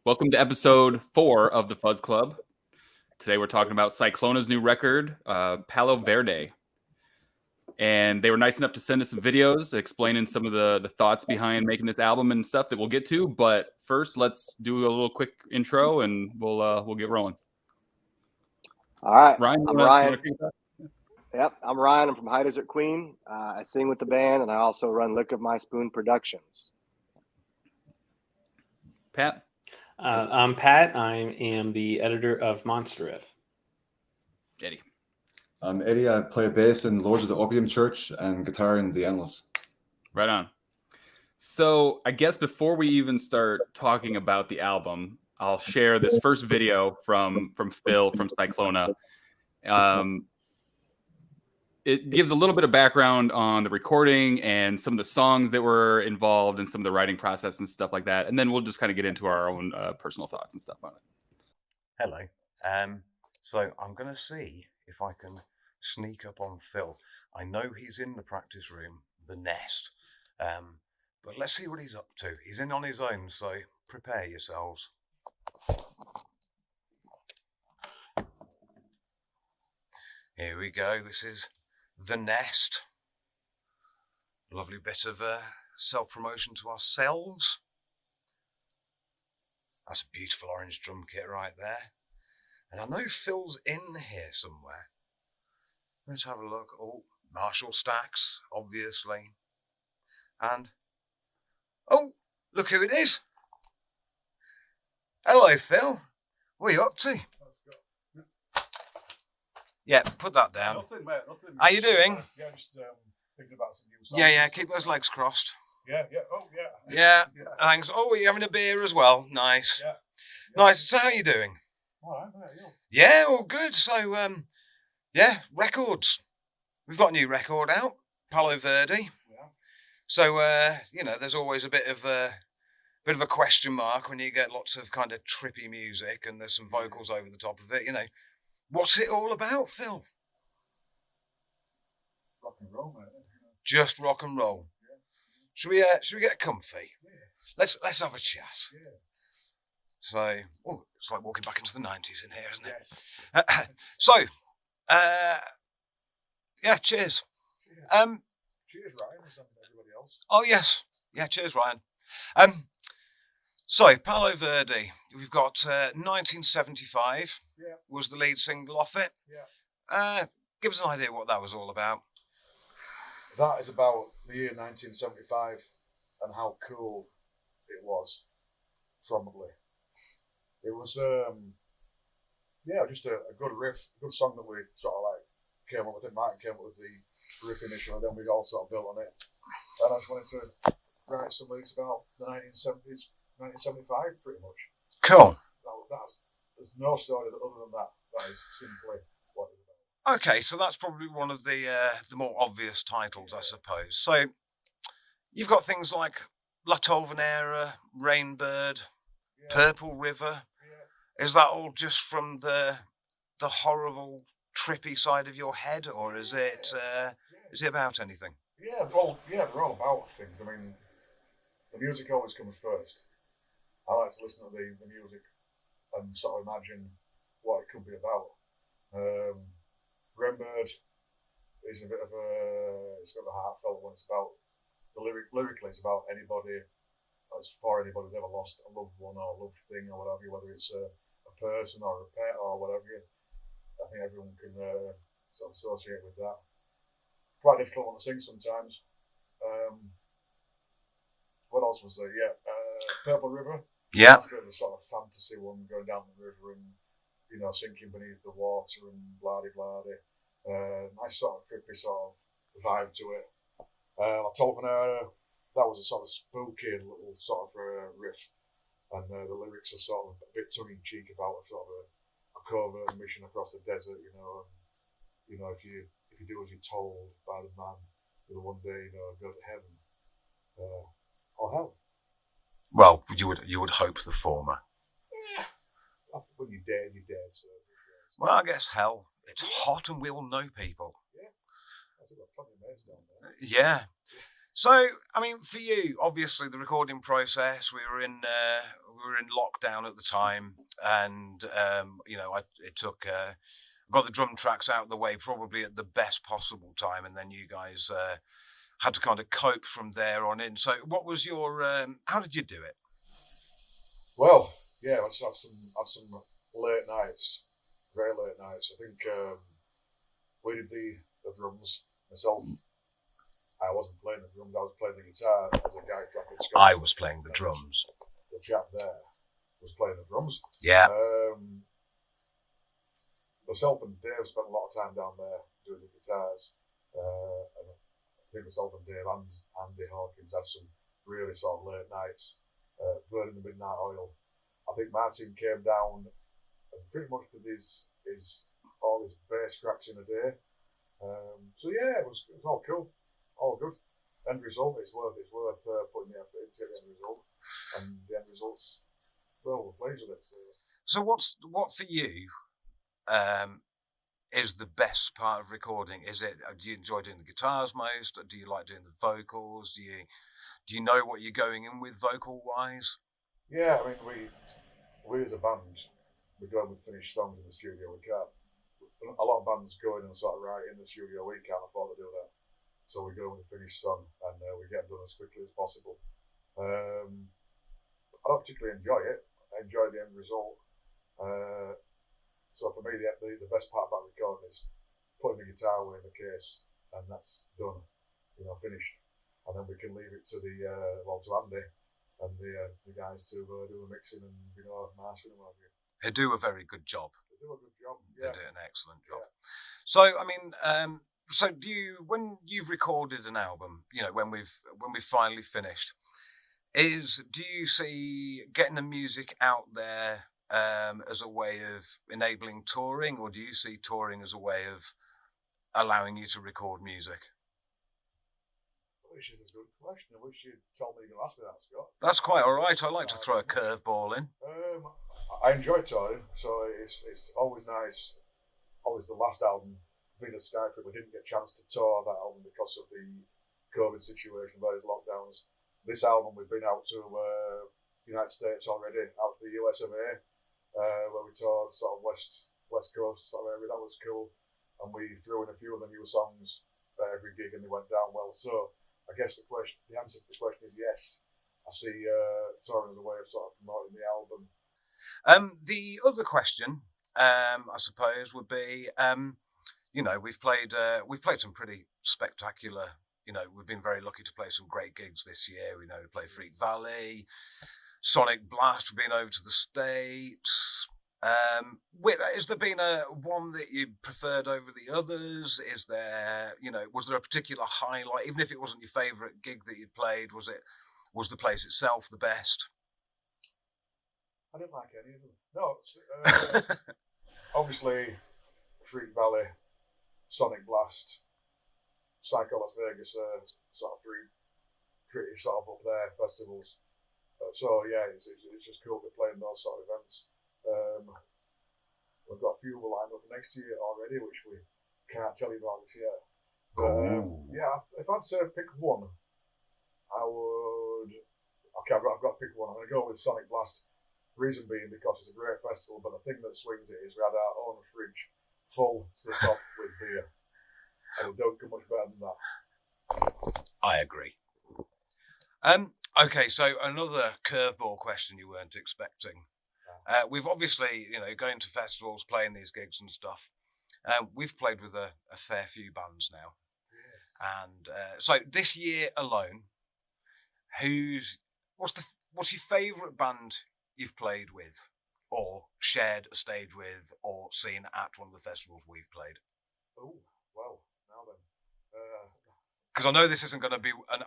Welcome to episode 4 of the Fuzz Club. Today we're talking about Psychlona's new record, Palo Verde. And they were nice enough to send us some videos explaining some of the thoughts behind making this album and stuff that we'll get to. But first, let's do a little quick intro and we'll get rolling. All right, Ryan, I'm Ryan. Yep, I'm Ryan. I'm from High Desert Queen. I sing with the band, and I also run Lick of My Spoon Productions. Pat? I'm Pat. I am the editor of Monster Riff. Eddy. I'm Eddy. I play bass in Lords of the Opium Church and guitar in TheEndless. Right on. So I guess before we even start talking about the album, I'll share this first video from Phil from Psychlona. It gives a little bit of background on the recording and some of the songs that were involved and some of the writing process and stuff like that. And then we'll just kind of get into our own personal thoughts and stuff on it. Hello. So I'm going to see if I can sneak up on Phil. I know he's in the practice room, the nest. But let's see what he's up to. He's in on his own, so prepare yourselves. Here we go. This is the nest. Lovely bit of self-promotion to ourselves. That's a beautiful orange drum kit right there. And I know Phil's in here somewhere. Let's have a look. Oh, Marshall stacks, obviously. And, oh, look who it is. Hello, Phil. What are you up to? Yeah, put that down. Nothing, mate. Nothing. How you doing? Yeah, just thinking about some new songs. Yeah, keep those legs crossed. Yeah. Oh, yeah. Yeah, thanks. Oh, are you having a beer as well? Nice. Yeah. Nice. So how are you doing? All right, mate. Yeah, all good. So, yeah, records. We've got a new record out, Palo Verde. Yeah. So, there's always a bit of a question mark when you get lots of kind of trippy music and there's some vocals over the top of it. What's it all about, Phil? Rock and roll, mate. Just rock and roll. Yeah. Should we get comfy? Yeah. Let's have a chat. Yeah. So, it's like walking back into the 90s in here, isn't it? Yes. So, yeah, cheers. Yeah. Cheers, Ryan, and everybody else. Oh, yes. Yeah, cheers, Ryan. So, Palo Verde, we've got 1975 was the lead single off it. Yeah. Give us an idea what that was all about. That is about the year 1975 and how cool it was, probably. It was, just a good riff, a good song that we sort of like came up with. Martin came up with the riff initially, and then we all sort of built on it. And I just wanted to write some lyrics about the 1970s, 1975, pretty much. Cool. There's no story other than that. That is simply what it's about. Okay, so that's probably one of the more obvious titles, I suppose. So you've got things like La Tolvanera, Rainbird, Purple River. Yeah. Is that all just from the horrible, trippy side of your head, or is it about anything? Yeah, well, they're all about things. I mean, the music always comes first. I like to listen to the music and sort of imagine what it could be about. Rainbird is a bit of a heartfelt one. It's about lyrically, it's about anybody. It's for anybody who's ever lost a loved one or a loved thing or whatever, whether it's a person or a pet or whatever. I think everyone can sort of associate with that. Quite difficult one to sing sometimes. What else was there? Yeah, Purple River. Yeah. That's a bit of a sort of fantasy one, going down the river and sinking beneath the water and blah-de-blah-de. Nice sort of trippy sort of vibe to it. La Tolvanera, that was a sort of spooky little sort of riff, and the lyrics are sort of a bit tongue-in-cheek about a sort of a covert mission across the desert, and if you do as you're told by the man, you'll one day go to heaven or hell. Well, you would hope the former. Yeah. When you're dead, you're dead. So. Well, I guess hell. It's hot and we'll know people. Yeah. That's a fucking mess down there. Yeah. So, I mean, for you, obviously the recording process, we we were in lockdown at the time, and got the drum tracks out of the way probably at the best possible time, and then you guys had to kind of cope from there on in. So, what was your? How did you do it? Well, yeah, let's have some late nights, very late nights. I think we did the drums myself. I wasn't playing the drums, I was playing the guitar as a guy dropping Scott. I was playing the drums. The chap there was playing the drums. Yeah. Myself and Dave spent a lot of time down there doing the guitars. And I think myself and Dave and Andy Hawkins had some really sort of late nights burning the midnight oil. I think Martin came down and pretty much did all his bass tracks in a day. So yeah, it was all cool, all good. End result, it's worth putting the effort into the end result, and the end result's well, we're pleased with it. So what for you is the best part of recording? Is it? Do you enjoy doing the guitars most? Or do you like doing the vocals? Do you know what you're going in with vocal wise? Yeah, I mean we as a band, we go and we finish songs in the studio. We can't. A lot of bands go in and sort of write in the studio. We can't afford to do that, so we go and we finish song and we get done as quickly as possible. I don't particularly enjoy it. I enjoy the end result. So for me, the best part about recording is putting the guitar away in the case, and that's done, finished. And then we can leave it to to Andy and the guys to do the mixing and mastering and what have you. They do a very good job. They do a good job. Yeah. They do an excellent job. Yeah. So I mean, so do you, when you've recorded an album, when we've finally finished, do you see getting the music out there as a way of enabling touring, or do you see touring as a way of allowing you to record music? Which is a good question. I wish you'd told me you're going to ask me that, Scott. That's quite all right. I like to throw a curveball in. I enjoy touring, so it's always nice. Always the last album, Venus Skyfit, we didn't get a chance to tour that album because of the COVID situation, various lockdowns. This album, we've been out to the United States already, out to the US of A, where we toured sort of west coast sort of area. That was cool, and we threw in a few of the new songs every gig, and they went down well. So I guess the answer to the question is yes. I see touring as a way of sort of promoting the album. The other question, I suppose, would be, we've played some pretty spectacular. We've been very lucky to play some great gigs this year. We played Freak Valley, Sonic Blast. We've been over to the States. Has there been one that you preferred over the others? Is there, was there a particular highlight, even if it wasn't your favourite gig that you played? Was the place itself the best? I didn't like any of them. No, obviously Freak Valley, Sonic Blast, Psycho Las Vegas, sort of three pretty sort of up there festivals. So yeah, it's just cool to play in those sort of events. We've got a few lined up next year already, which we can't tell you about this yet. Yeah, if I'd say pick one, I've got to pick one. I'm going to go with Sonic Blast. Reason being because it's a great festival, but the thing that swings it is we had our own fridge full to the top with beer, and it don't get much better than that. I agree. Okay, so another curveball question you weren't expecting. We've obviously, going to festivals, playing these gigs and stuff. We've played with a fair few bands now. Yes. And so this year alone, what's your favourite band you've played with, or shared a stage with, or seen at one of the festivals we've played? Oh, well, now then. Because I know this isn't going to be a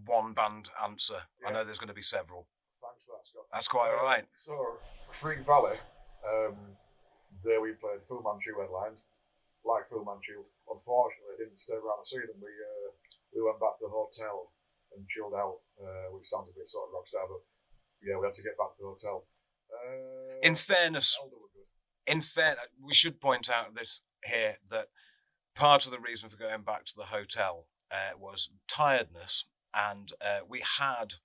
one band answer. Yeah. I know there's going to be several. Thanks for that, Scott. That's quite all right. So, Freak Valley, there we played Fu Manchu headlined. Like Fu Manchu, unfortunately, didn't stay around to see them. We went back to the hotel and chilled out, which sounds a bit sort of rockstar, but yeah, we had to get back to the hotel. In fairness, we should point out this here that part of the reason for going back to the hotel was tiredness, and we had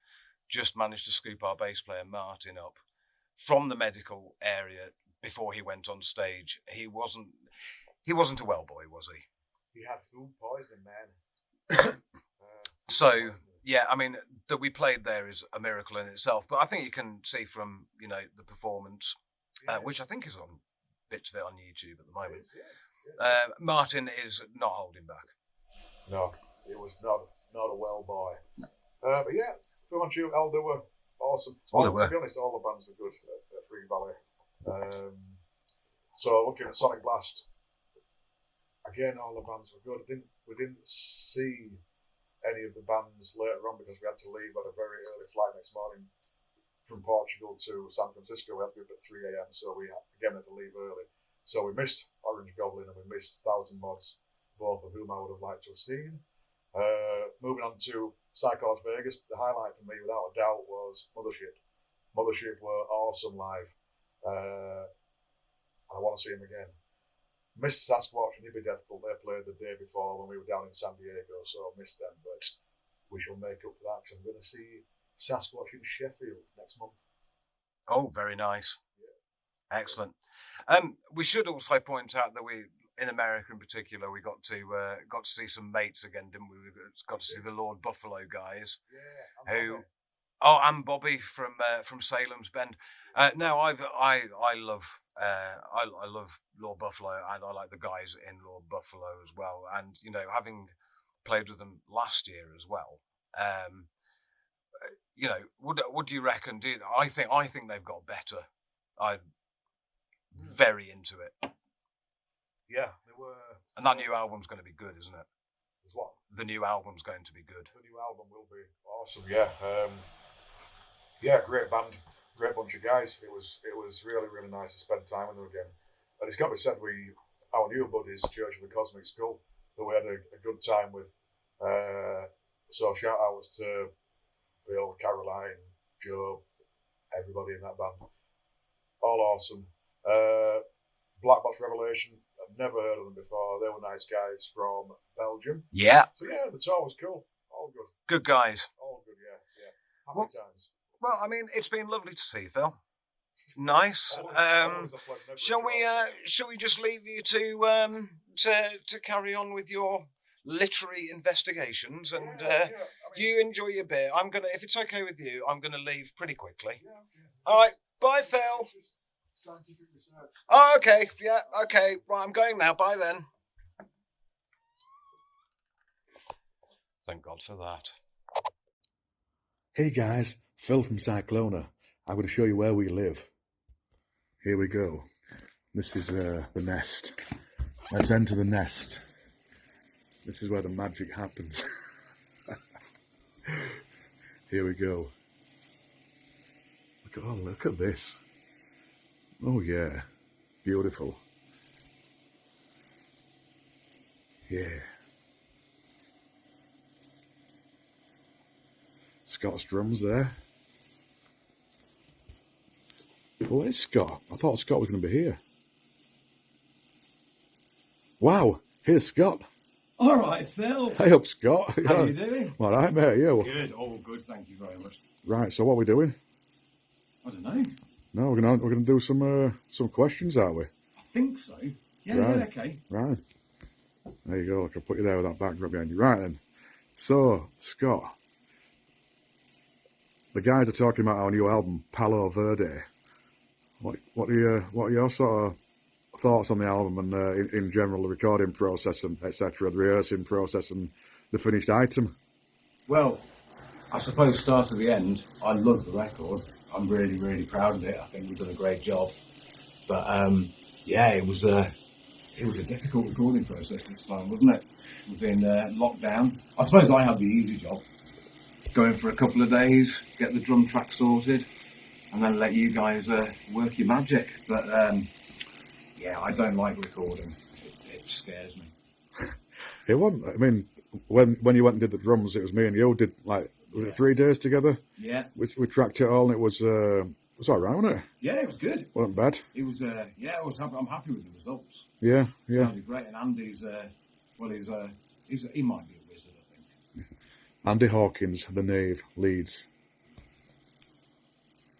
just managed to scoop our bass player Martin up from the medical area before he went on stage. He wasn't a well boy, was he? He had food poisoning, man. So yeah, I mean, that we played there is a miracle in itself. But I think you can see from the performance, which I think is on bits of it on YouTube at the moment. Martin is not holding back. No, it was not a well boy. But yeah, Phil and Jude, they were awesome. To be honest, all the bands were good at Free Valley. So looking at Sonic Blast, again, all the bands were good. We didn't see any of the bands later on because we had to leave at a very early flight next morning from Portugal to San Francisco. We had to be up at 3 a.m, so we had to leave early. So we missed Orange Goblin and we missed 1,000 Mods, both of whom I would have liked to have seen. Moving on to Psych Vegas, the highlight for me, without a doubt, was Mothership. Mothership were awesome live. I want to see them again. Missed Sasquatch and Hippie Death, they played the day before when we were down in San Diego, so I missed them, but we shall make up for that because I'm going to see Sasquatch in Sheffield next month. Oh, very nice. Yeah. Excellent. We should also point out that in America in particular, we got to see some mates again, didn't we? We got to see the Lord Buffalo guys. Yeah. And Bobby from Salem's Bend. No, I love Lord Buffalo, and I like the guys in Lord Buffalo as well. And having played with them last year as well, what do you reckon? I think they've got better. I'm very into it. Yeah, they were. And that new album's going to be good, isn't it? Is what? The new album's going to be good. The new album will be awesome. Yeah, great band, great bunch of guys. It was really, really nice to spend time with them again. And it's got to be said, our new buddies, Church of the Cosmic Skull, who we had a good time with. So shout outs to Bill, Caroline, Joe, everybody in that band. All awesome. Black Box Revelation, I've never heard of them before. They were nice guys from Belgium. Yeah. So yeah, the tour was cool. All good. Good guys. All good, yeah. Happy times. Well, I mean, it's been lovely to see you, Phil. Nice. Shall we just leave you to carry on with your literary investigations and you enjoy your beer? I'm gonna, if it's okay with you, I'm gonna leave pretty quickly. Yeah. All right, bye, Phil. Scientific research. Oh, okay, yeah, okay. Right, I'm going now. Bye then. Thank God for that. Hey guys, Phil from Psychlona. I'm going to show you where we live. Here we go. This is the nest. Let's enter the nest. This is where the magic happens. Here we go. Look at this. Oh yeah, beautiful. Yeah. Scott's drums there. Oh, it's Scott. I thought Scott was going to be here. Wow, here's Scott. All right, Phil. Hey up, Scott. How you doing? All right, mate. Yeah. Good. All good. Thank you very much. Right. So what are we doing? I don't know. No, we're gonna do some questions, aren't we? I think so. Yeah. Right. Yeah. Okay. Right. There you go. I can put you there with that backdrop behind you. Right then. So Scott, the guys are talking about our new album, Palo Verde. What are your sort of thoughts on the album and in general the recording process and etc., the rehearsing process and the finished item? Well, I suppose start to the end, I love the record. I'm really, really proud of it. I think we've done a great job. But yeah, it was a difficult recording process this time, wasn't it? We've been locked down. I suppose I had the easy job. Go in for a couple of days, get the drum track sorted, and then let you guys work your magic. But yeah, I don't like recording. It scares me. It wasn't. I mean, when you went and did the drums, it was me and you did was it 3 days together? Yeah. We tracked it all, and it was all right, wasn't it? Yeah, it was good. Wasn't bad. It was. Yeah, I was happy. I'm happy with the results. Yeah. Sounded great. And Andy's. Well, he might be a wizard, I think. Andy Hawkins, the Knave, Leeds.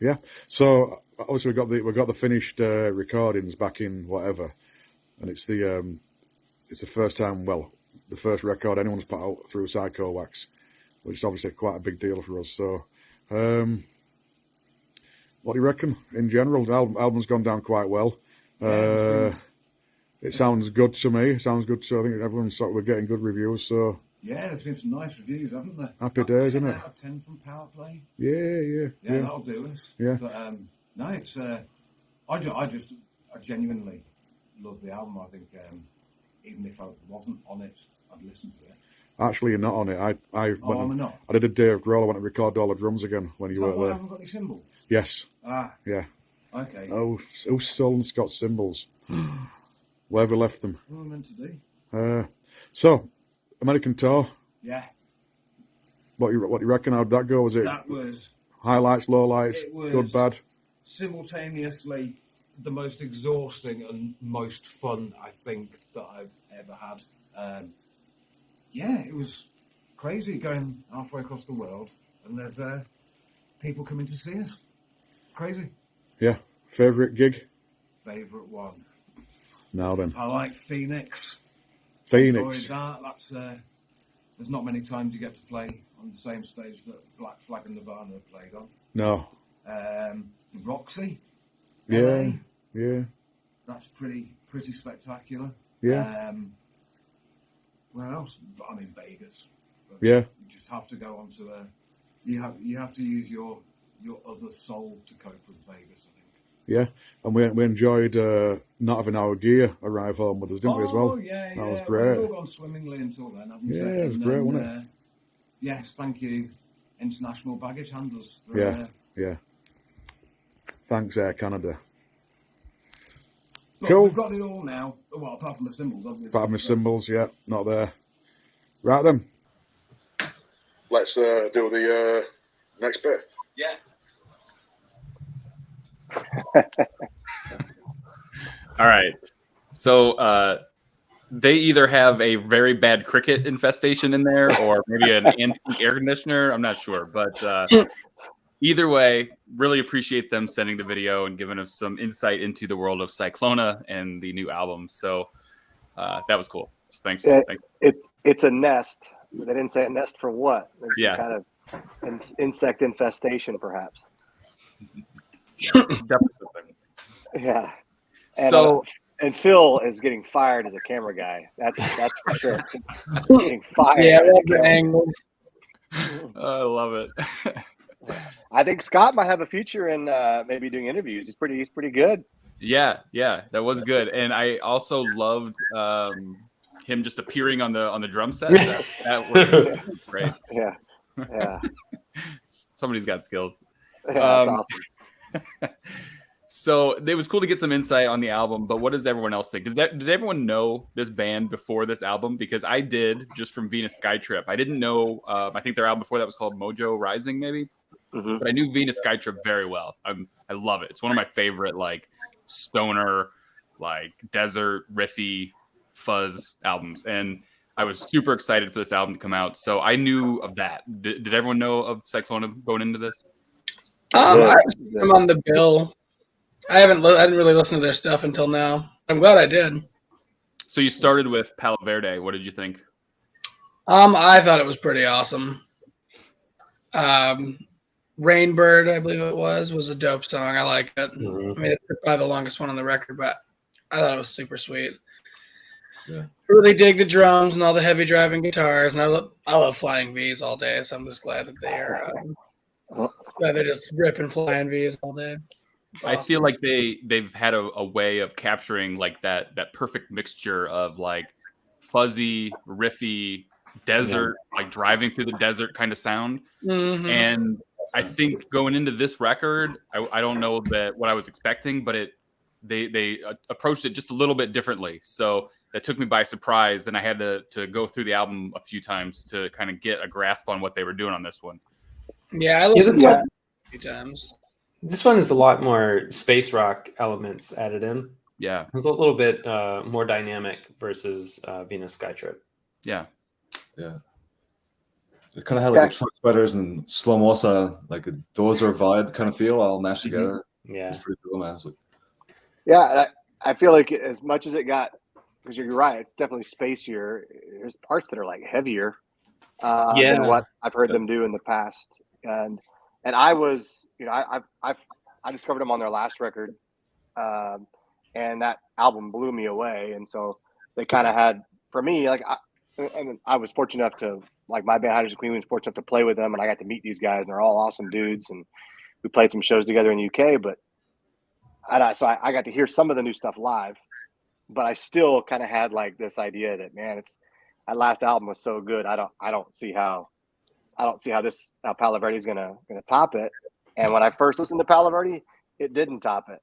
Yeah. So obviously we got the finished recordings back in whatever, and it's the first time, well, the first record anyone's put out through Psycho Wax, which is obviously quite a big deal for us. So, what do you reckon in general? The album's gone down quite well. It sounds good to me. It sounds good. So I think everyone's we're getting good reviews. So yeah, there's been some nice reviews, haven't there? Happy days, isn't it? 10 out of 10 from Power Play. Yeah, that'll do us. Yeah. But no, it's I genuinely love the album. I think even if I wasn't on it, I'd listen to it. Actually, you're not on it. I did a day of Growl. I went to record all the drums again when you were there. I haven't got any cymbals. Yes. Yeah. Okay. Oh, Solon's got cymbals. Wherever left them. What am I meant to do? So, American tour. Yeah. What you reckon? How'd that go? That was highlights, lowlights, good, bad? Simultaneously, the most exhausting and most fun I think that I've ever had. Yeah, it was crazy going halfway across the world, and there's people coming to see us. Crazy. Yeah. Favorite gig? Favorite one. Now then. I like Phoenix. Phoenix. That's there's not many times you get to play on the same stage that Black Flag and Nirvana have played on. No. Roxy. Yeah. LA. Yeah. That's pretty spectacular. Yeah. Where else? I mean Vegas. But yeah. You just have to go on to you have to use your other soul to cope with Vegas, I think. Yeah. And we enjoyed not having our gear arrive home with us, didn't we, as well? Yeah, that was great. We've all gone swimmingly until then, haven't we? Yeah, it was great, wasn't it? Yes, thank you, international baggage handlers. Yeah. Thanks, Air Canada. Cool. We've got it all now. Well, apart from the symbols, obviously. Apart from the symbols, yeah, not there. Right then. Let's do the next bit. Yeah. All right. So they either have a very bad cricket infestation in there or maybe an antique air conditioner. I'm not sure. But either way, really appreciate them sending the video and giving us some insight into the world of Psychlona and the new album. So that was cool. So thanks. It's a nest. They didn't say a nest for what. There's some kind of insect infestation, perhaps. Definitely something. Yeah. And, and Phil is getting fired as a camera guy. That's for sure. Getting fired. Yeah, I love the angles. I love it. I think Scott might have a future in maybe doing interviews. He's pretty good. Yeah, that was good. And I also loved him just appearing on the drum set. That was great. Yeah. Somebody's got skills. Yeah, that's awesome. So it was cool to get some insight on the album, but what does everyone else think? Did everyone know this band before this album? Because I did, just from Venus Skytrip. I didn't know, I think their album before that was called Mojo Rising, maybe. Mm-hmm. But I knew Venus Skytrip very well. I love it. It's one of my favorite, like, stoner, like, desert, riffy, fuzz albums. And I was super excited for this album to come out. So I knew of that. Did everyone know of Psychlona going into this? I've seen them on the bill. I didn't really listen to their stuff until now. I'm glad I did. So you started with Palo Verde. What did you think? I thought it was pretty awesome. Rainbird, I believe it was a dope song. I like it. Mm-hmm. I mean, it's probably the longest one on the record, but I thought it was super sweet. Yeah. Really dig the drums and all the heavy driving guitars, and I love Flying V's all day. So I'm just glad that they're just ripping Flying V's all day. Awesome. I feel like they've had a way of capturing like that perfect mixture of like fuzzy, riffy, desert, like driving through the desert kind of sound. Mm-hmm. And I think going into this record, I don't know what I was expecting, but they approached it just a little bit differently. So that took me by surprise, and I had to go through the album a few times to kind of get a grasp on what they were doing on this one. Yeah, I listened to it a few times. This one is a lot more space rock elements added in. Yeah. It's a little bit more dynamic versus Venus Skytrip. Yeah. Yeah. It kind of had like a truck sweaters and slow motion, like a dozer vibe kind of feel all mashed together. Yeah. It's pretty cool, man. Yeah, I feel like as much as it got, because you're right, it's definitely spacier. There's parts that are like heavier than what I've heard them do in the past. And I was, I discovered them on their last record, and that album blew me away. And so they kind of had, for me, like, I was fortunate enough to, like, my band Hydrogen Queen was fortunate enough to play with them, and I got to meet these guys, and they're all awesome dudes. And we played some shows together in the UK, but so I got to hear some of the new stuff live, but I still kind of had like this idea that, man, that last album was so good. I don't see how this Palo Verde is gonna top it. And when I first listened to Palo Verde, it didn't top it.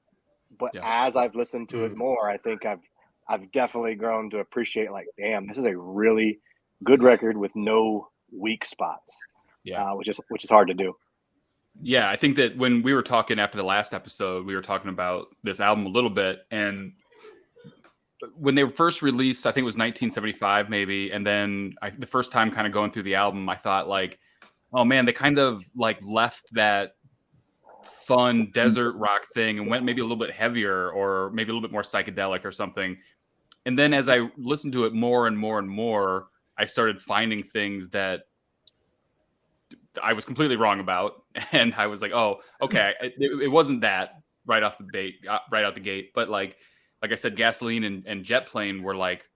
But as I've listened to it more, I think I've definitely grown to appreciate, like, damn, this is a really good record with no weak spots. Yeah, which is hard to do. Yeah, I think that when we were talking after the last episode, we were talking about this album a little bit, and when they were first released, I think it was 1975 maybe, and then the first time kind of going through the album, I thought, like, oh man, they kind of like left that fun desert rock thing and went maybe a little bit heavier or maybe a little bit more psychedelic or something. And then as I listened to it more and more and more, I started finding things that I was completely wrong about, and I was like, "Oh, okay, it wasn't that right out the gate." But like I said, Gasoline and Jet Plane were like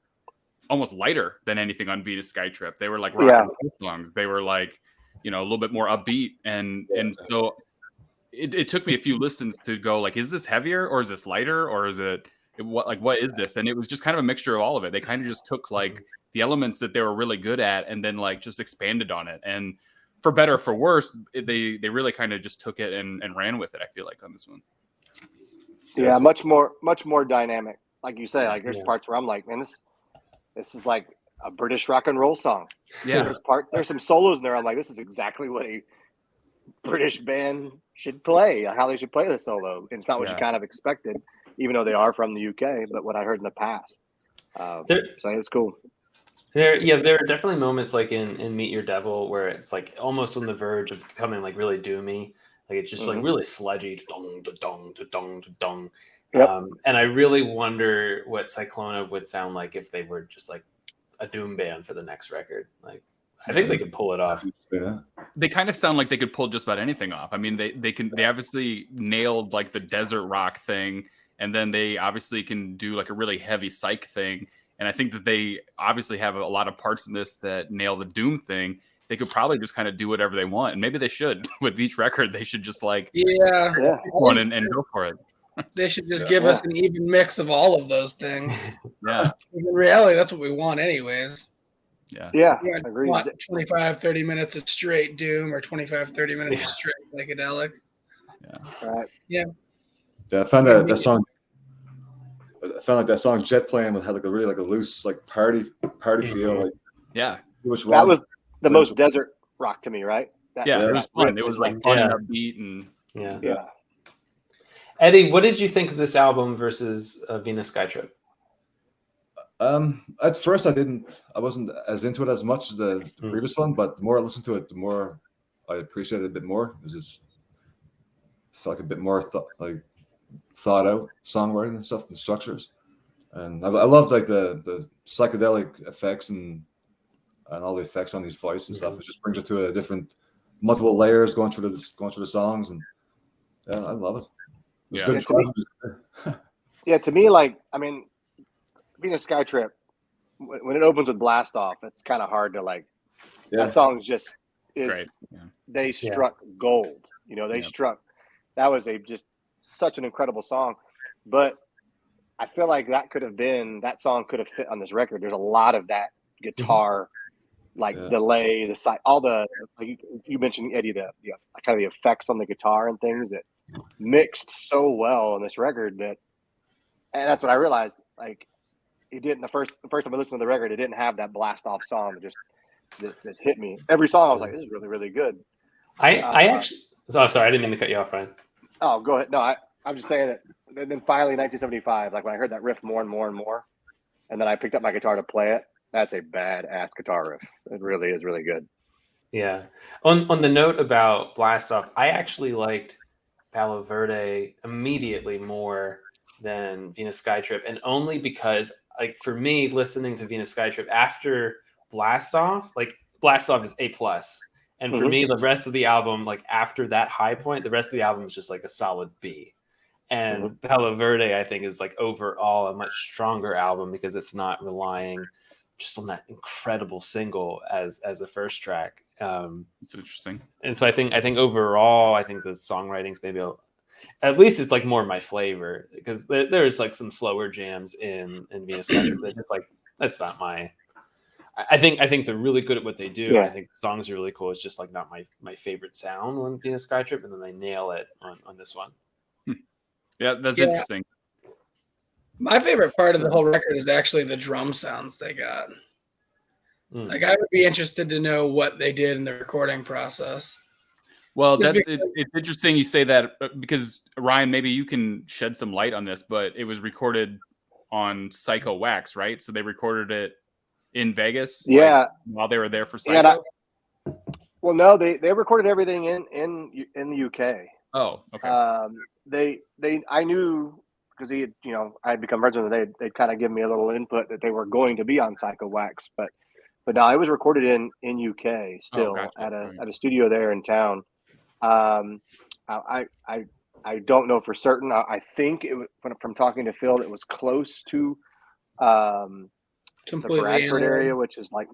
almost lighter than anything on Venus Skytrip. They were like rock and roll songs. They were like, a little bit more upbeat, and so it took me a few listens to go like, is this heavier or is this lighter or is what is this? And it was just kind of a mixture of all of it. They kind of just took like the elements that they were really good at and then like just expanded on it. And for better or for worse, they really kind of just took it and ran with it, I feel like, on this one. Yeah, much more dynamic. Like you say, like there's parts where I'm like, man, this is like a British rock and roll song. Yeah. There's some solos in there. I'm like, this is exactly what a British band should play, how they should play the solo. And it's not what you kind of expected, even though they are from the UK, but what I heard in the past. So it's cool. There are definitely moments like in Meet Your Devil where it's like almost on the verge of becoming like really doomy. Like it's just like really sludgy, dong, dong, dong, dong. And I really wonder what Psychlona would sound like if they were just like a doom band for the next record. Like, I think they could pull it off. Yeah, they kind of sound like they could pull just about anything off. I mean, they obviously nailed like the desert rock thing, and then they obviously can do like a really heavy psych thing. And I think that they obviously have a lot of parts in this that nail the doom thing. They could probably just kind of do whatever they want, and maybe they should. With each record, they should just like one and go for it. They should just give us an even mix of all of those things. Yeah. In reality, that's what we want anyways. Yeah. We want 25, 30 minutes of straight doom or 25, 30 minutes of straight psychedelic. Yeah. Right. Yeah. Yeah, I found that song. I found like that song Jet Plane had like a really like a loose like party feel. Like, yeah. That was the most desert rock to me, right? It was fun. It was like fun and upbeat and yeah. Eddy, what did you think of this album versus Venus Skytrip? At first I wasn't as into it as much as the previous one, but the more I listened to it, the more I appreciated it a bit more. It was just felt like a bit more thought out songwriting and stuff and structures. And I loved like the psychedelic effects and all the effects on these voices and stuff. It just brings it to a different, multiple layers going through the songs, and I love it. It was good. To me, like, I mean, Venus Skytrip, when it opens with Blast Off, it's kind of hard to like. That song is great. They struck gold. They struck. That was just such an incredible song, but I feel like that song could have fit on this record. There's a lot of that guitar, delay, the side, all the like you mentioned, Eddy, the kind of the effects on the guitar and things that mixed so well on this record and that's what I realized. Like, it didn't the first time I listened to the record, it didn't have that Blast Off song that just hit me. Every song I was like, this is really, really good. I actually sorry, I didn't mean to cut you off, Ryan. Oh, go ahead. No, I'm just saying that. And then finally, 1975, like when I heard that riff more and more and more, and then I picked up my guitar to play it. That's a badass guitar riff. It really is really good. Yeah. On the note about Blast Off, I actually liked Palo Verde immediately more than Venus Skytrip, and only because, like, for me, listening to Venus Skytrip after Blast Off is A plus, and for me, the rest of the album, like after that high point, the rest of the album is just like a solid B. And Palo Verde, I think, is like overall a much stronger album because it's not relying just on that incredible single as a first track. It's interesting. And so I think overall, I think the songwriting's maybe at least it's like more my flavor, because there's like some slower jams in Venus Skytrip that just like, that's not my. I think they're really good at what they do. Yeah. I think the songs are really cool. It's just like not my favorite sound on Venus Skytrip, and then they nail it on this one. Yeah, that's interesting. My favorite part of the whole record is actually the drum sounds they got. Like, I would be interested to know what they did in the recording process. Well, it's interesting you say that, because Ryan, maybe you can shed some light on this, but it was recorded on Psycho Wax, right? So they recorded it in Vegas, like, while they were there for Psycho. Yeah, well, no, they recorded everything in the UK. Oh, okay. I knew, because he had, I had become friends with them. They'd kind of give me a little input that they were going to be on Psycho Wax, but no, it was recorded in UK still at a studio there in town. I don't know for certain. I think it was, from talking to Phil, it was close to the Bradford area, which is like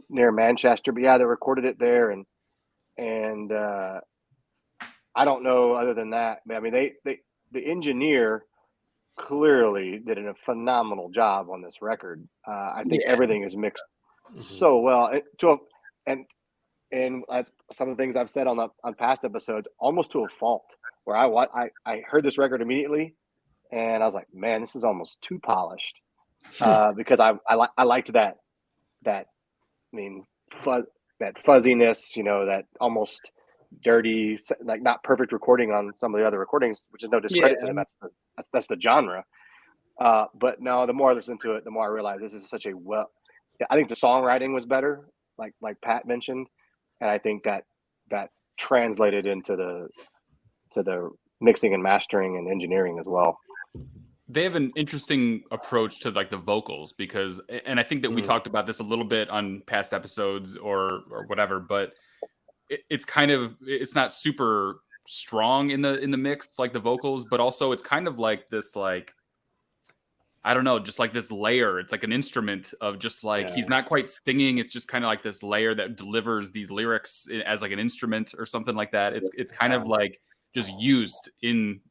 near Manchester. But yeah, they recorded it there, and I don't know other than that. I mean, the engineer clearly did a phenomenal job on this record. I think everything is mixed so well. And some of the things I've said on past episodes, almost to a fault, where I heard this record immediately, and I was like, man, this is almost too polished, because I liked that that fuzziness, that almost dirty, like not perfect recording on some of the other recordings, which is no discredit to them. That's the genre. But no, the more I listen to it, the more I realize this is such a I think the songwriting was better, like Pat mentioned, and I think that translated into the mixing and mastering and engineering as well. They have an interesting approach to like the vocals, because, and I think that we talked about this a little bit on past episodes or whatever, but it's not super strong in the mix, like the vocals, but also it's kind of like this, like, I don't know, just like this layer. It's like an instrument of just like, he's not quite singing. It's just kind of like this layer that delivers these lyrics as like an instrument or something like that. It's kind of like just used in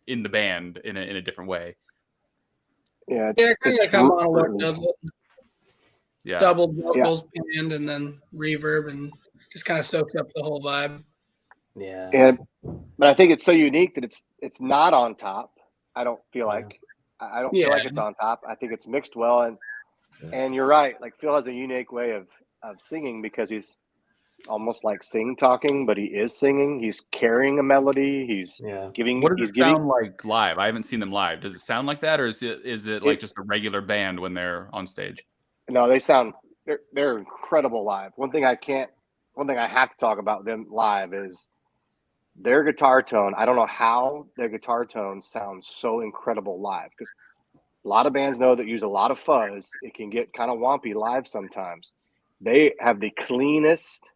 the band in a different way. Yeah, kind of like how Monolord does it. Yeah, double vocals, panned, and then reverb, and just kind of soaks up the whole vibe. Yeah, but I think it's so unique that it's not on top. I don't feel like. I don't feel like it's on top. I think it's mixed well, and you're right. Like, Phil has a unique way of singing, because he's almost like talking, but he is singing. He's carrying a melody. He's giving. What does it sound like live? I haven't seen them live. Does it sound like that, or is it like just a regular band when they're on stage? No, they sound. They're incredible live. One thing I have to talk about them live is their guitar tone. I don't know how their guitar tone sounds so incredible live, because a lot of bands know that use a lot of fuzz. It can get kind of wompy live sometimes. They have the cleanest,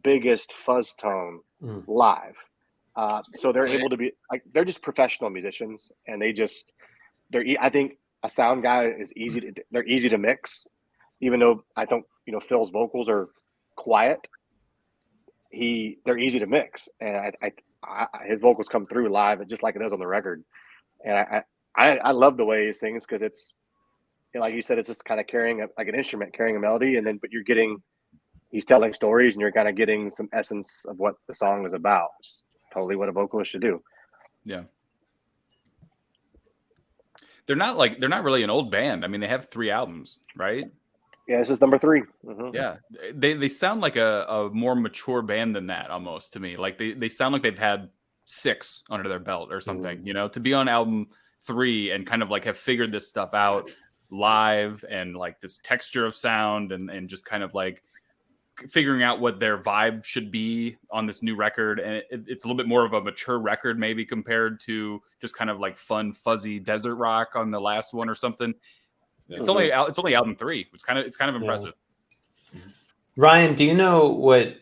biggest fuzz tone live. So they're able to be like, they're just professional musicians, and I think a sound guy is they're easy to mix, even though I think, Phil's vocals are quiet. They're easy to mix, and his vocals come through live just like it does on the record. And I love the way he sings, because it's, like you said, it's just kind of carrying like an instrument, carrying a melody, and then but he's telling stories, and you're kind of getting some essence of what the song is about. It's totally what a vocalist should do. Yeah. They're not really an old band. I mean, they have 3 albums, right? Yeah, this is number 3. Yeah, they sound like a more mature band than that, almost, to me. Like they sound like they've had 6 under their belt or something. To be on album 3 and kind of like have figured this stuff out live, and like this texture of sound, and just kind of like figuring out what their vibe should be on this new record, and it's a little bit more of a mature record maybe compared to just kind of like fun fuzzy desert rock on the last one or something. It's only album 3. It's kind of impressive. Ryan, do you know what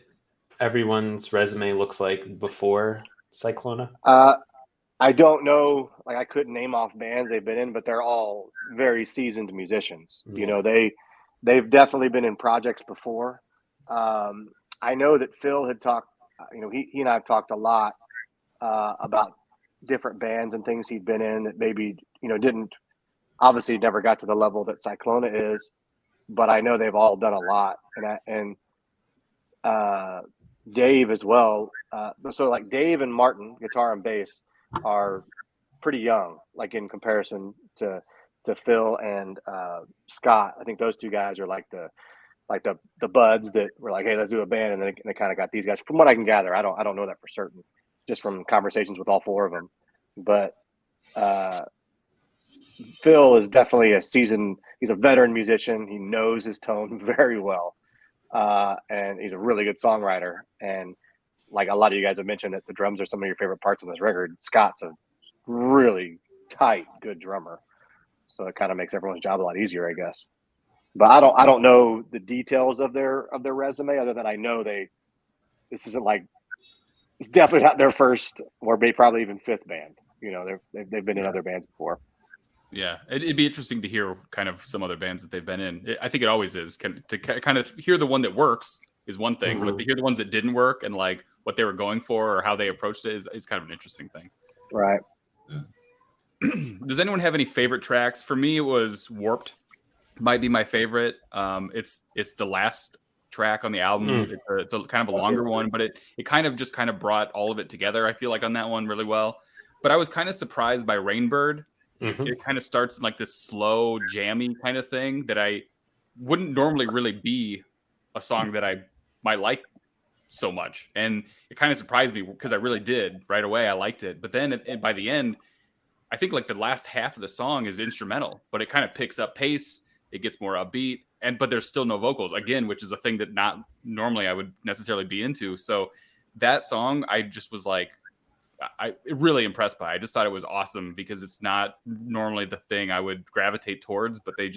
everyone's resume looks like before Psychlona? I don't know. Like, I couldn't name off bands they've been in, but they're all very seasoned musicians. You know, they've definitely been in projects before. I know that Phil had talked. You know, he and I have talked a lot about different bands and things he'd been in that maybe, you know, didn't obviously never got to the level that Psychlona is, but I know they've all done a lot. And Dave as well. So like Dave and Martin, guitar and bass, are pretty young, like in comparison to Phil and Scott. I think those two guys are like the buds that were like, hey, let's do a band, and then they kind of got these guys. From what I can gather, I don't know that for certain, just from conversations with all 4 of them. But Phil is definitely he's a veteran musician. He knows his tone very well. And he's a really good songwriter. And like a lot of you guys have mentioned that the drums are some of your favorite parts on this record. Scott's a really tight, good drummer. So it kind of makes everyone's job a lot easier, I guess. But I don't know the details of their resume, other than I know this isn't like, it's definitely not their first or maybe probably even 5th band. You know, they've been in other bands before. Yeah, it'd be interesting to hear kind of some other bands that they've been in. I think it always is to kind of hear the one that works is one thing, but to hear the ones that didn't work and like what they were going for or how they approached it is kind of an interesting thing. Right. Yeah. Does anyone have any favorite tracks? For me, it was Warped. Might be my favorite. It's the last track on the album. It's a kind of a longer one, but it kind of brought all of it together. I feel like on that one really well. But I was kind of surprised by Rainbird. It kind of starts in like this slow, jammy kind of thing that I wouldn't normally really be a song that I might like so much. And it kind of surprised me because I really did right away. I liked it. But then by the end, I think like the last half of the song is instrumental, but it kind of picks up pace. It gets more upbeat, but there's still no vocals again, which is a thing that not normally I would necessarily be into. So that song, I just was like, I really impressed by. I just thought it was awesome because it's not normally the thing I would gravitate towards, but they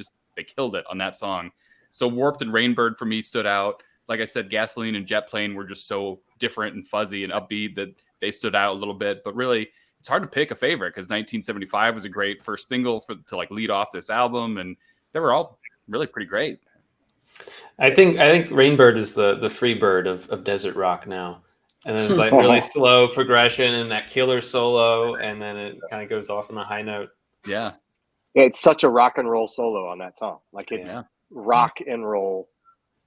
killed it on that song. So Warped and Rainbird for me stood out. Like I said, Gasoline and Jet Plane were just so different and fuzzy and upbeat that they stood out a little bit. But really, it's hard to pick a favorite because 1975 was a great first single to like lead off this album, and they were all really pretty great. I think Rainbird is the free bird of desert rock now. And then it's like really slow progression and that killer solo, and then it kind of goes off on a high note. Yeah. It's such a rock and roll solo on that song. Like it's rock and roll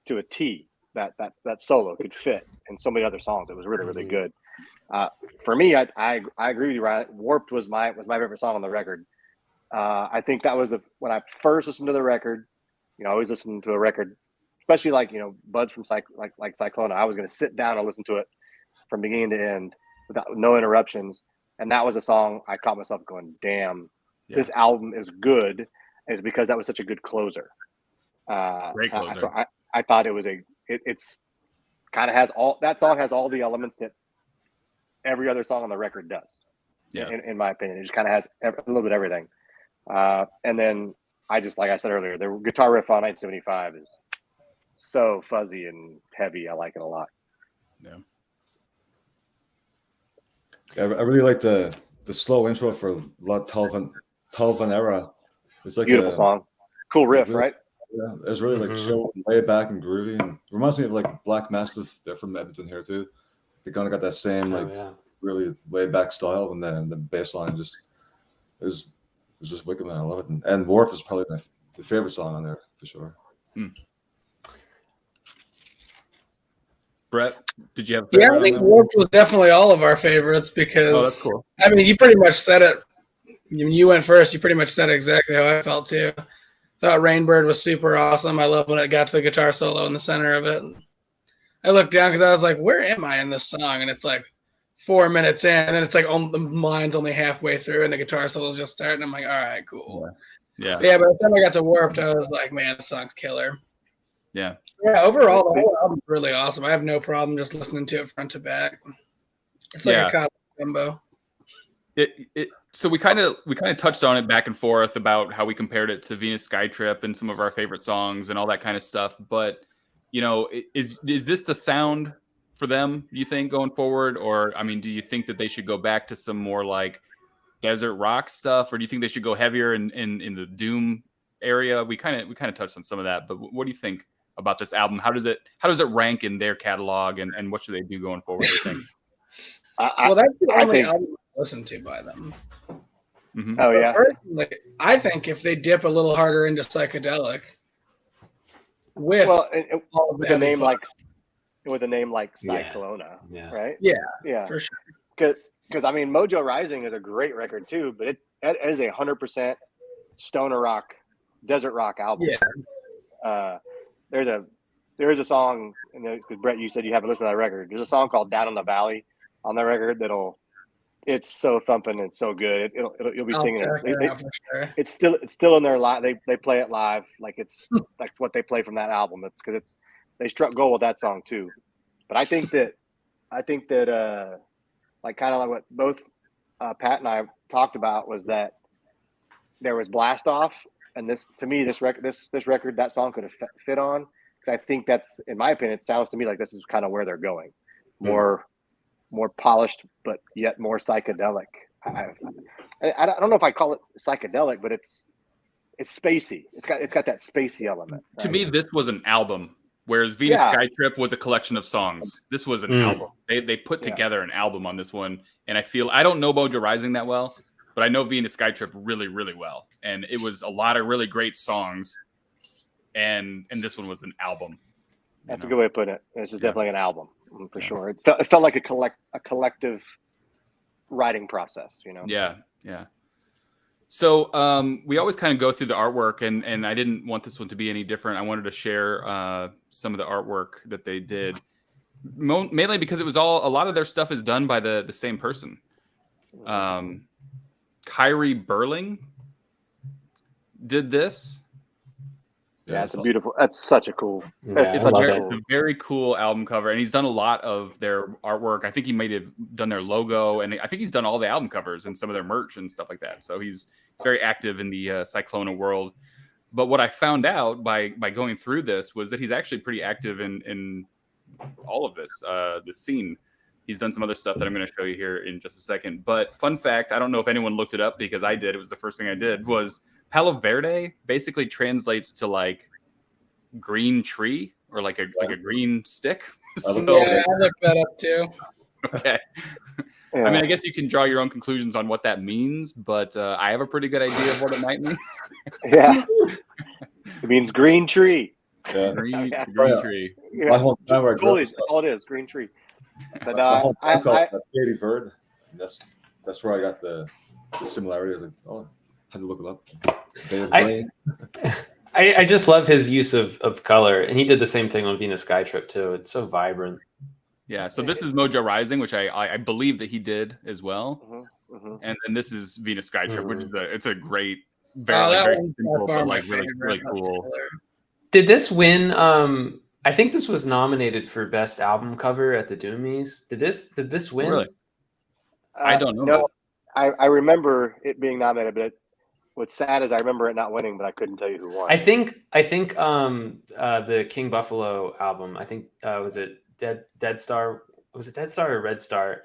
to a T. That solo could fit in so many other songs. It was really, really good. For me, I agree with you, Ryan. Warped was my favorite song on the record. I think that was when I first listened to the record. You know, I always listen to a record, especially like, you know, buds from like Psychlona. I was going to sit down and listen to it from beginning to end without no interruptions. And that was a song I caught myself going, damn, this album is good. And it's because that was such a good closer. Great closer. So I thought it was it's kind of that song has all the elements that every other song on the record does. Yeah. In my opinion, it just kind of has a little bit of everything. And then like I said earlier, the guitar riff on 1975 is so fuzzy and heavy. I like it a lot. Yeah. I really like the slow intro for La Talvanera. It's like beautiful song, cool riff, really, right? Yeah, it's really like chill, laid back and groovy, and reminds me of like Black Mastiff. They're from Edmonton here too. They kind of got that same really laid back style, and then the bass line just is just wicked, man. I love it. And Warped is probably the favorite song on there for sure. Brett, did you have? I think Warped was definitely all of our favorites because that's cool. I mean, you pretty much said it. When you went first, you pretty much said exactly how I felt too. Thought Rainbird was super awesome. I love when it got to the guitar solo in the center of it. I looked down because I was like, where am I in this song? And it's like 4 minutes in, and then it's like the mine's only halfway through, and the guitar solo's just starting. I'm like, all right, cool. Yeah. By the time I got to Warped, I was like, man, this song's killer. Yeah. Yeah, overall, the whole album's really awesome. I have no problem just listening to it front to back. It's like a cosmic gumbo. So we kind of touched on it back and forth about how we compared it to Venus Skytrip and some of our favorite songs and all that kind of stuff. But you know, is this the sound for them, you think, going forward? Or I mean, do you think that they should go back to some more like desert rock stuff, or do you think they should go heavier in the doom area? We kind of touched on some of that, but what do you think about this album? How does it rank in their catalog, and what should they do going forward, do you think? Well, that's the only album I listen to by them. Mm-hmm. Oh yeah. Personally, I think if they dip a little harder into psychedelic, with with a name like Psychlona, right? Yeah, for sure. Because I mean, Mojo Rising is a great record too, but it is 100% stoner rock, desert rock album. Yeah. There's a song, because Brett, you said you haven't listened to that record. There's a song called "Down in the Valley" on that record it's so thumping and so good. You'll be singing it. It's still in their live. They play it live like it's like what they play from that album. It's because they struck gold with that song too. But I think that like kind of like what both Pat and I talked about was that there was Blast Off, and this record that song could have fit on. I think that's, in my opinion, it sounds to me like this is kind of where they're going, more polished, but yet more psychedelic. I don't know if I call it psychedelic, but it's spacey. It's got that spacey element. Right? To me, this was an album, whereas Venus Skytrip was a collection of songs. This was an album. They put together an album on this one, and I don't know Mojo Rising that well, but I know Venus Skytrip really, really well, and it was a lot of really great songs. And this one was an album. That's a good way to put it. This is definitely an album for sure. It felt like a collective writing process, you know? Yeah. So we always kind of go through the artwork, and I didn't want this one to be any different. I wanted to share some of the artwork that they did, mainly because it was a lot of their stuff is done by the same person. Kyrie Burling did this. Yeah, that's such a cool. It's a very cool album cover, and he's done a lot of their artwork. I think he might have done their logo, and I think he's done all the album covers and some of their merch and stuff like that. So he's very active in the Psychlona world. But what I found out by going through this was that he's actually pretty active in all of this scene. He's done some other stuff that I'm going to show you here in just a second. But fun fact, I don't know if anyone looked it up because I did. It was the first thing I did was Palo Verde basically translates to like green tree or like a green stick. I looked that up too. Okay. Yeah. I mean, I guess you can draw your own conclusions on what that means, but I have a pretty good idea of what it might mean. Yeah. It means green tree. Yeah. Green tree. Yeah. Totally, all it is, green tree. But I Katie Bird. That's where I got the similarity. I was like, oh, I had to look it up. I just love his use of color, and he did the same thing on Venus Skytrip too. It's so vibrant. Yeah, so this is Mojo Rising, which I believe that he did as well, and then this is Venus Skytrip, which is it's a great, very simple, but like really cool. Did this win? I think this was nominated for best album cover at the Doomies. Did this win? Really? I don't know. No, I remember it being nominated, but what's sad is I remember it not winning, but I couldn't tell you who won. I think the King Buffalo album. I think was it Dead Star? Was it Dead Star or Red Star?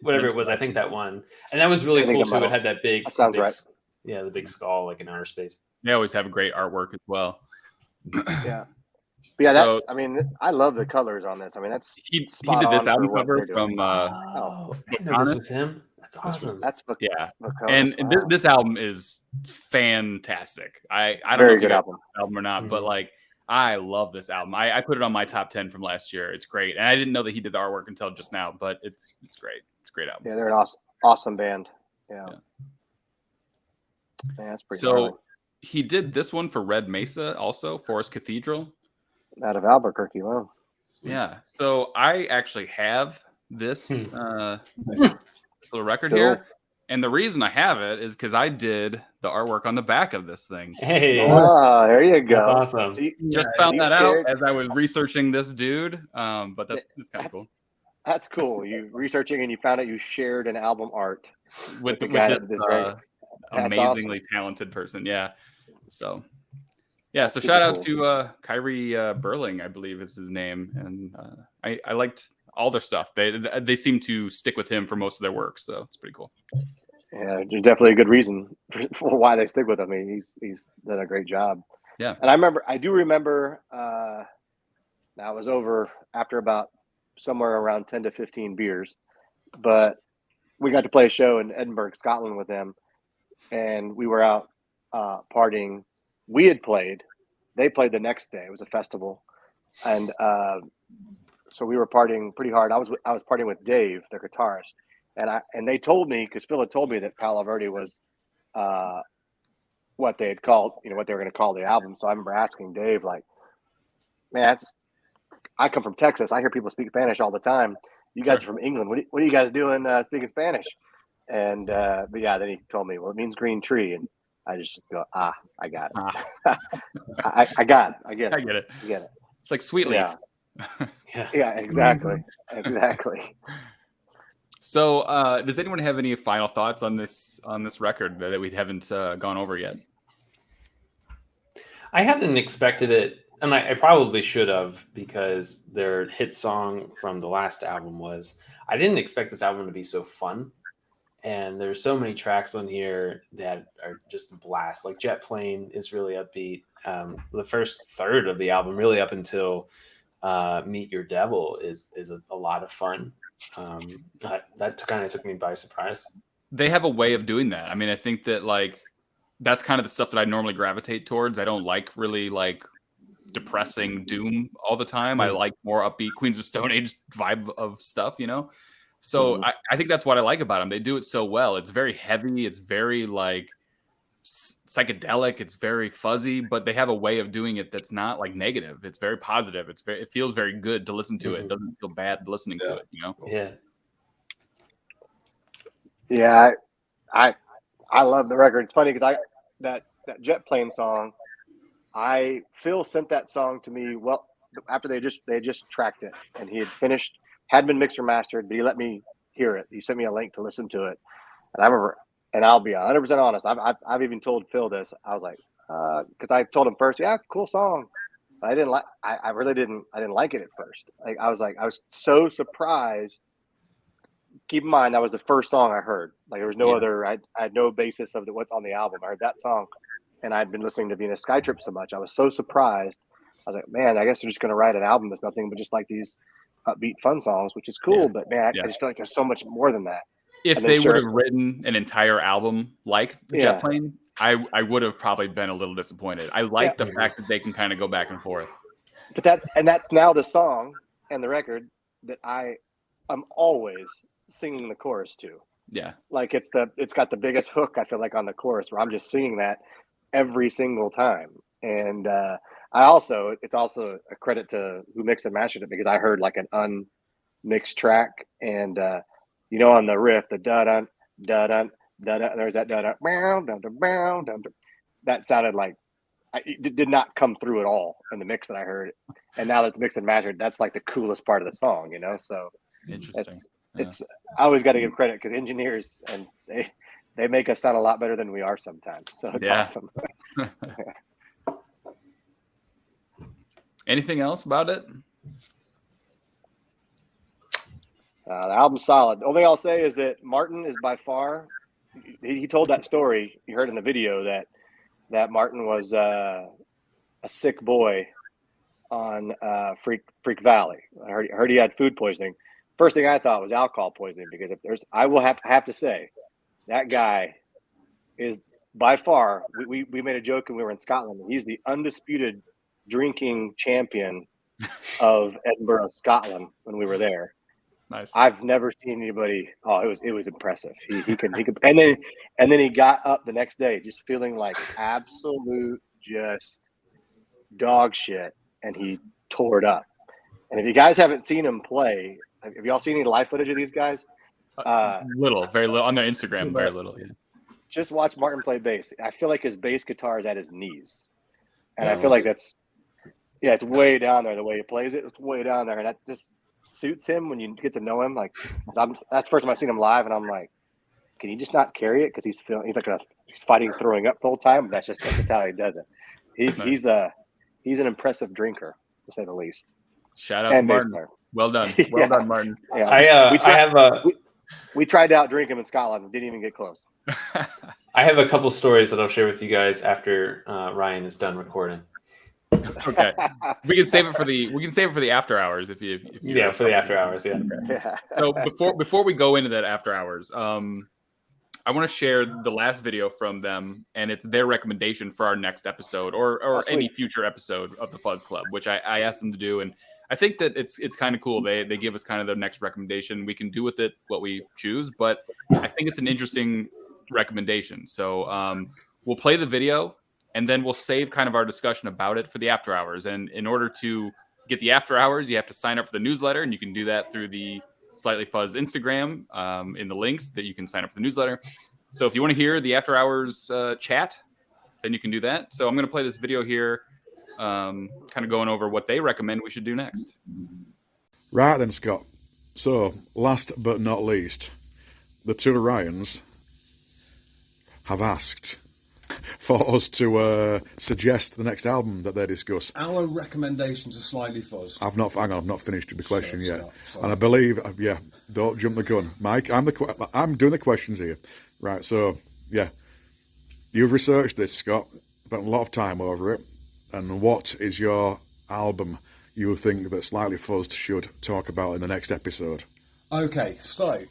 Whatever it was, I think that won, and that was really cool too. It had that big. That sounds right. Yeah, the big skull like in outer space. They always have great artwork as well. Yeah. But yeah, that's. I mean, I love the colors on this. I mean, that's he did this album cover from. This was him. That's awesome. That's and this album is fantastic. I don't Very know if good you album or not, but like I love this album. I put it on my top 10 from last year. It's great, and I didn't know that he did the artwork until just now, but it's great. It's a great album. Yeah, they're an awesome band. Yeah, that's pretty. So gnarly. He did this one for Red Mesa, also Forest Cathedral. Out of Albuquerque, wow. Yeah. So I actually have this little record here. And the reason I have it is because I did the artwork on the back of this thing. Hey, there you go. that's awesome. So you Just found you that shared- out as I was researching this dude. But that's kind of cool. That's cool. You researching and you found out you shared an album art With the guy that this did this. amazingly talented person. Yeah. So That's so super shout out cool. to Kyrie Burling, I believe is his name. And I liked all their stuff. They seem to stick with him for most of their work. So it's pretty cool. Yeah, there's definitely a good reason for why they stick with him. I mean, he's done a great job. Yeah. And I do remember now it was over after about somewhere around 10 to 15 beers, but we got to play a show in Edinburgh, Scotland with them, and we were out partying. We had played, they played the next day. It was a festival, and so we were partying pretty hard. I was partying with Dave, their guitarist, and they told me, because Phil had told me that Palo Verde was what they had called, what they were going to call the album. So I remember asking Dave, like, man, I come from Texas. I hear people speak Spanish all the time. You guys are from England. What are you guys doing speaking Spanish? And but yeah, then he told me, well, it means green tree, and I just go, I got it. I got it. I get it. It's like Sweet Leaf. Yeah, exactly. So, does anyone have any final thoughts on this record that we haven't gone over yet? I hadn't expected it, and I probably should have, because their hit song from the last album was. I didn't expect this album to be so fun, and there's so many tracks on here that are just a blast. Like Jet Plane is really upbeat. The first third of the album, really up until Meet Your Devil, is a lot of fun. That kind of took me by surprise. They have a way of doing that. I mean, I think that that's kind of the stuff that I normally gravitate towards. I don't like really depressing doom all the time. I like more upbeat Queens of Stone Age vibe of stuff, So I think that's what I like about them. They do it so well. It's very heavy. It's very psychedelic. It's very fuzzy, but they have a way of doing it that's not negative. It's very positive. It feels very good to listen to it. It doesn't feel bad listening to it, Yeah, I love the record. It's funny because that Jet Plane song, Phil sent that song to me after they just tracked it, and he had finished, hadn't been mixed or mastered, but he let me hear it. He sent me a link to listen to it, and I remember. And I'll be 100% honest. I've even told Phil this. I was like, because I told him first, yeah, cool song. But I didn't like. I didn't like it at first. I was so surprised. Keep in mind that was the first song I heard. There was no other. I had no basis of what's on the album. I heard that song, and I'd been listening to Venus Skytrip so much. I was so surprised. I was like, man, I guess they're just going to write an album that's nothing but just these upbeat fun songs, which is cool. But man, I just feel like there's so much more than that. If they would have written an entire album like Jet Plane, I would have probably been a little disappointed. I like the fact that they can kind of go back and forth. But that's now the song and the record that I'm always singing the chorus to. Yeah. It's got the biggest hook, I feel like, on the chorus, where I'm just singing that every single time. And it's also a credit to who mixed and mastered it, because I heard an unmixed track, and on the riff, the da-dun, da-dun, da-dun, there's that da-dun, that sounded like it did not come through at all in the mix that I heard. And now that it's mixed and mastered, that's the coolest part of the song, So interesting. It's I always got to give credit, because engineers, and they make us sound a lot better than we are sometimes. So it's awesome. Anything else about it? The album's solid. The only thing I'll say is that Martin is by far, he told that story, you heard in the video, that Martin was a sick boy on Freak Valley. I heard he had food poisoning. First thing I thought was alcohol poisoning, because I will have to say, that guy is by far, we made a joke when we were in Scotland, and he's the undisputed drinking champion of Edinburgh, Scotland, when we were there. Nice. I've never seen anybody. Oh, it was impressive. He could, and then he got up the next day just feeling like absolute just dog shit, and he tore it up. And if you guys haven't seen him play, have y'all seen any live footage of these guys? Little, very little on their Instagram. Very little. Yeah. Just watch Martin play bass. I feel like his bass guitar is at his knees, and I feel like it's way down there. The way he plays it, it's way down there, and that just suits him when you get to know him. Like that's the first time I've seen him live, and I'm like, can he just not carry it because he's fighting throwing up the whole time? That's just how he does it. He's an impressive drinker, to say the least. Shout out to Martin. Well done. Well done, Martin. Yeah. We tried to outdrink him in Scotland and didn't even get close. I have a couple stories that I'll share with you guys after Ryan is done recording. Okay. We can save it for the after hours if you for the after hours, yeah. Yeah. So before we go into that after hours, I want to share the last video from them, and it's their recommendation for our next episode or any future episode of the Fuzz Club, which I asked them to do. And I think that it's kind of cool. They give us kind of their next recommendation. We can do with it what we choose, but I think it's an interesting recommendation. So we'll play the video, and then we'll save kind of our discussion about it for the after hours. And in order to get the after hours, you have to sign up for the newsletter, and you can do that through the Slightly Fuzz Instagram in the links that you can sign up for the newsletter. So if you want to hear the after hours chat, then you can do that. So I'm going to play this video here, kind of going over what they recommend we should do next. Right then, Scott. So last but not least, the two Ryans have asked for us to suggest the next album that they discuss. Our recommendations are Slightly Fuzz. I've not finished the question yet. And I believe, don't jump the gun, Mike. I'm doing the questions here, right? So you've researched this, Scott. Spent a lot of time over it. And what is your album you think that Slightly Fuzzed should talk about in the next episode? Okay, so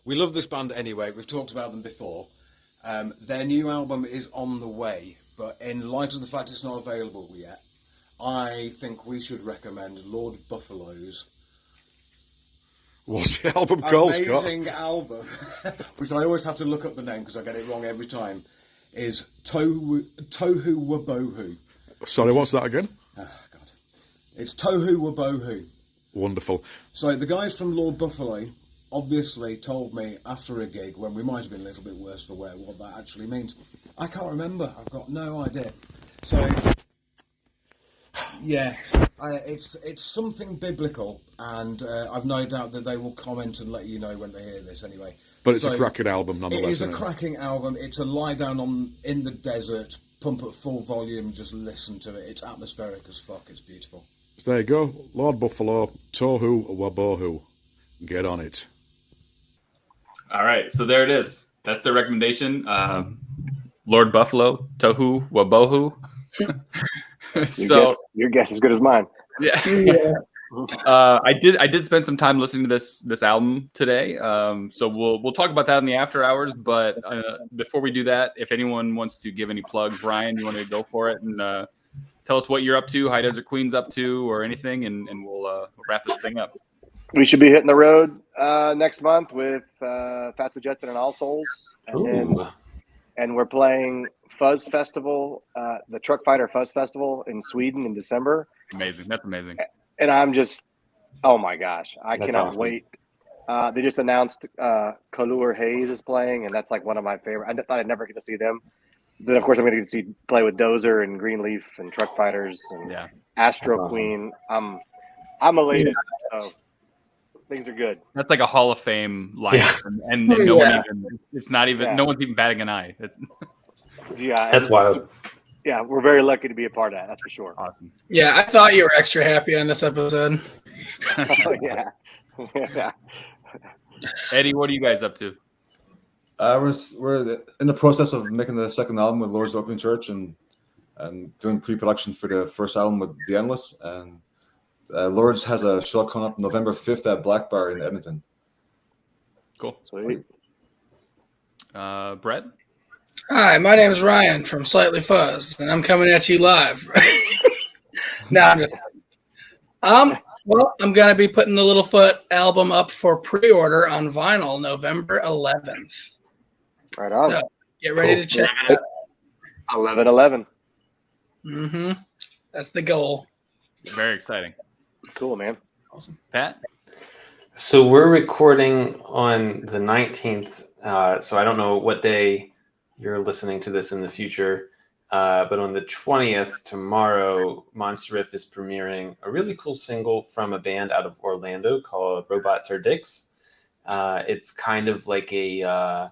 we love this band anyway. We've talked about them before. Their new album is on the way, but in light of the fact it's not available yet, I think we should recommend Lord Buffalo's. What's the album called, Scott? Amazing album, which I always have to look up the name because I get it wrong every time, is Tohu Wabohu. Sorry, what's that again? Oh, God. It's Tohu Wabohu. Wonderful. So the guys from Lord Buffalo obviously told me after a gig when we might have been a little bit worse for wear what that actually means. I can't remember. I've got no idea. So it's something biblical, and I've no doubt that they will comment and let you know when they hear this anyway. But it's a cracking album nonetheless. It is a cracking album. It's a lie down in the desert, pump at full volume, just listen to it. It's atmospheric as fuck. It's beautiful. So there you go. Lord Buffalo, Tohu Wabohu. Get on it. All right, so there it is. That's their recommendation. Lord Buffalo, Tohu Wabohu. Your guess is good as mine. Yeah. I did spend some time listening to this album today. So we'll talk about that in the after hours. But before we do that, if anyone wants to give any plugs, Ryan, you want to go for it and tell us what you're up to, High Desert Queen's up to, or anything, and we'll wrap this thing up. We should be hitting the road next month with Fats with Jetson and All Souls, and we're playing Fuzz Festival, the Truck Fighter Fuzz Festival in Sweden in December. Amazing, that's amazing. And I'm just, oh my gosh, I That's cannot awesome. wait. They just announced Kalur Hayes is playing, and that's like one of my favorite. I thought I'd never get to see them. Then of course I'm going to play with Dozer and Greenleaf and Truck Fighters and Astro Queen. I'm elated. So things are good. That's like a Hall of Fame lineup, and no one even. It's not even. No one's even batting an eye. That's wild. Yeah, we're very lucky to be a part of that. That's for sure. Awesome. Yeah, I thought you were extra happy on this episode. Yeah. Eddie, what are you guys up to? We're in the process of making the second album with Lord's Opium Church and doing pre-production for the first album with TheEndless. And Lord's has a show coming up November 5th at Black Bar in Edmonton. Cool. Sweet. Brett? Hi, my name is Ryan from Slightly Fuzzed, and I'm coming at you live. No, I'm just. Well, I'm going to be putting the Littlefoot album up for pre-order on vinyl November 11th. Right on. So get ready to check it out. 11/11. Mm-hmm. That's the goal. Very exciting. Cool, man. Awesome. Pat? So we're recording on the 19th. So I don't know what day you're listening to this in the future. But on the 20th, tomorrow, Monster Riff is premiering a really cool single from a band out of Orlando called Robots Are Dicks. It's kind of like a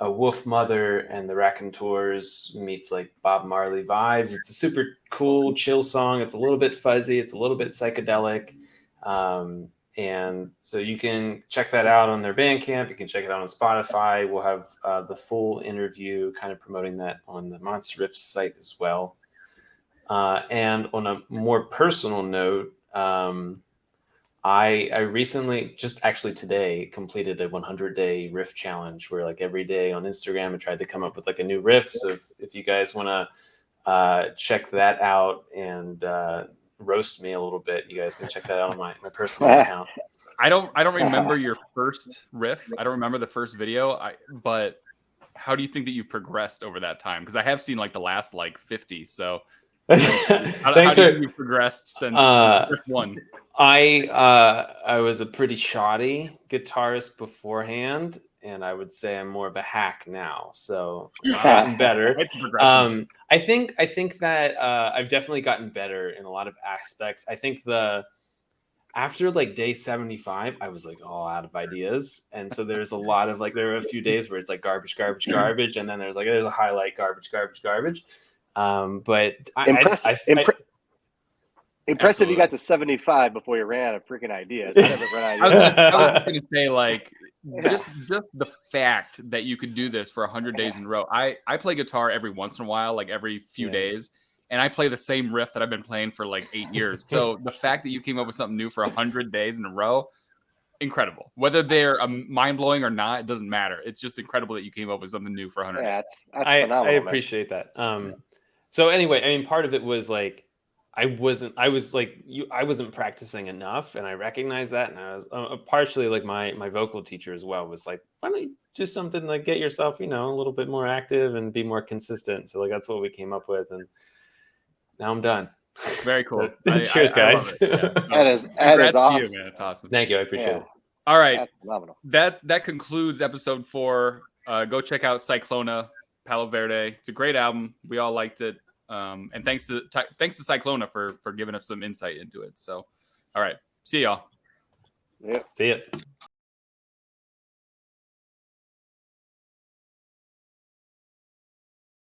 Wolf Mother and the Raconteurs meets like Bob Marley vibes. It's a super cool, chill song. It's a little bit fuzzy. It's a little bit psychedelic. And so you can check that out on their Bandcamp. You can check it out on Spotify. We'll have the full interview kind of promoting that on the Monster Riff site as well. And on a more personal note, I recently, just actually today, completed a 100-day riff challenge where like every day on Instagram I tried to come up with like a new riff. So if you guys want to check that out and roast me a little bit, you guys can check that out on my personal account. I don't remember your first riff. I don't remember the first video. But how do you think that you've progressed over that time? Because I have seen like the last like 50. So how do you think you've progressed since riff one? I was a pretty shoddy guitarist beforehand, and I would say I'm more of a hack now. So I've gotten better. I think that I've definitely gotten better in a lot of aspects. I think after like day 75, I was like all out of ideas, and so there's a lot of like there were a few days where it's like garbage, and then there's a highlight garbage. But impressive. You got to 75 before you ran out of freaking ideas. I was going to say, like, just the fact that you could do this for 100 days in a row. I play guitar every once in a while, like every few days, and I play the same riff that I've been playing for like 8 years. So the fact that you came up with something new for 100 days in a row, incredible. Whether they're mind-blowing or not, it doesn't matter. It's just incredible that you came up with something new for 100 days. That's phenomenal. I appreciate that. So anyway, I mean, part of it was like, I wasn't practicing enough, and I recognized that. And I was partially like my vocal teacher as well was like, why don't you do something like get yourself, a little bit more active and be more consistent. So like, that's what we came up with. And now I'm done. Very cool. Cheers, guys. That is awesome. You, man. It's awesome. Thank you. I appreciate it. All right. That concludes episode 4. Go check out Psychlona, Palo Verde. It's a great album. We all liked it. And thanks to Psychlona for giving us some insight into it. So, all right. See y'all. Yeah. See ya.